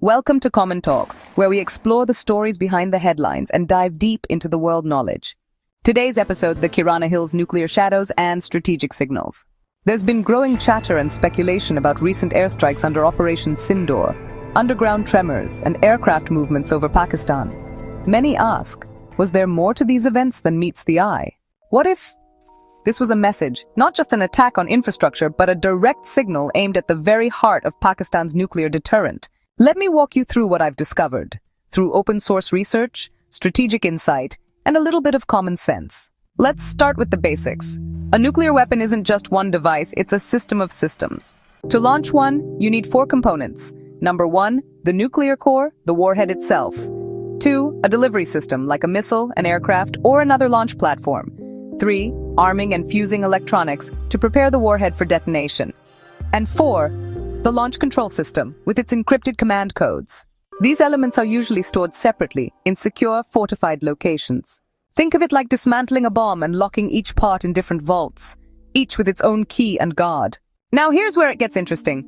Welcome to Common Talks, where we explore the stories behind the headlines and dive deep into the world knowledge. Today's episode, the Kirana Hills nuclear shadows and strategic signals. There's been growing chatter and speculation about recent airstrikes under Operation Sindoor, underground tremors, and aircraft movements over Pakistan. Many ask, was there more to these events than meets the eye? What if this was a message, not just an attack on infrastructure, but a direct signal aimed at the very heart of Pakistan's nuclear deterrent? Let me walk you through what I've discovered, through open-source research, strategic insight, and a little bit of common sense. Let's start with the basics. A nuclear weapon isn't just one device, it's a system of systems. To launch one, you need 4 components. Number 1, the nuclear core, the warhead itself. 2, a delivery system, like a missile, an aircraft, or another launch platform. 3, arming and fusing electronics to prepare the warhead for detonation. And 4, the launch control system, with its encrypted command codes. These elements are usually stored separately, in secure, fortified locations. Think of it like dismantling a bomb and locking each part in different vaults, each with its own key and guard. Now here's where it gets interesting.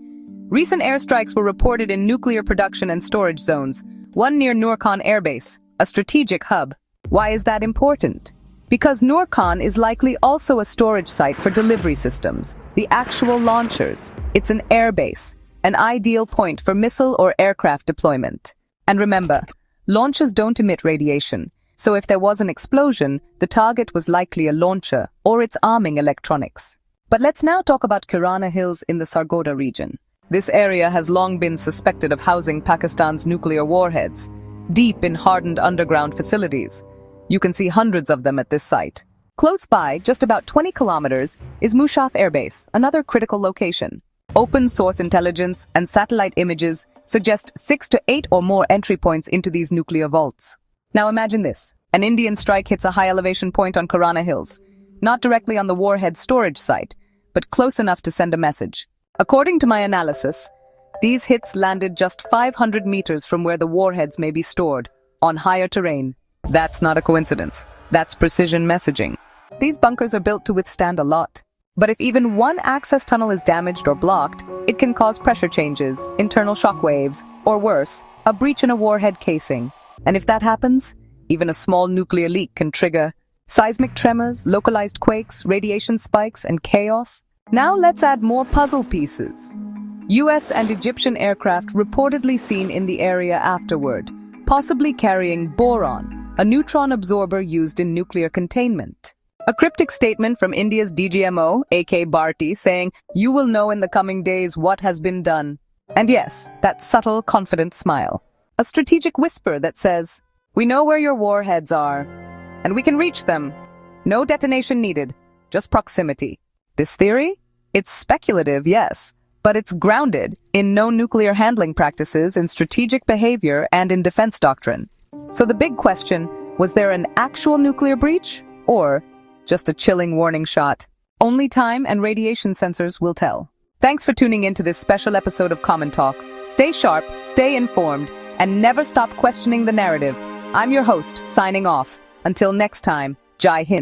Recent airstrikes were reported in nuclear production and storage zones, one near Noorkan Airbase, a strategic hub. Why is that important? Because Noorkan is likely also a storage site for delivery systems, the actual launchers. It's an airbase, an ideal point for missile or aircraft deployment. And remember, launchers don't emit radiation, so if there was an explosion, the target was likely a launcher or its arming electronics. But let's now talk about Kirana Hills in the Sargodha region. This area has long been suspected of housing Pakistan's nuclear warheads, deep in hardened underground facilities. You can see hundreds of them at this site. Close by, just about 20 kilometers, is Mushaf Airbase, another critical location. Open-source intelligence and satellite images suggest 6 to 8 or more entry points into these nuclear vaults. Now imagine this. An Indian strike hits a high-elevation point on Kirana Hills, not directly on the warhead storage site, but close enough to send a message. According to my analysis, these hits landed just 500 meters from where the warheads may be stored, on higher terrain. That's not a coincidence. That's precision messaging. These bunkers are built to withstand a lot. But if even one access tunnel is damaged or blocked, it can cause pressure changes, internal shock waves, or worse, a breach in a warhead casing. And if that happens, even a small nuclear leak can trigger seismic tremors, localized quakes, radiation spikes, and chaos. Now let's add more puzzle pieces. US and Egyptian aircraft reportedly seen in the area afterward, possibly carrying boron, a neutron absorber used in nuclear containment. A cryptic statement from India's DGMO, A.K. Bharti, saying, "You will know in the coming days what has been done." And yes, that subtle, confident smile. A strategic whisper that says, "We know where your warheads are, and we can reach them. No detonation needed, just proximity." This theory? It's speculative, yes, but it's grounded in known nuclear handling practices, in strategic behavior, and in defense doctrine. So the big question, was there an actual nuclear breach, or just a chilling warning shot? Only time and radiation sensors will tell. Thanks for tuning in to this special episode of Common Talks. Stay sharp, stay informed, and never stop questioning the narrative. I'm your host, signing off. Until next time, Jai Hind.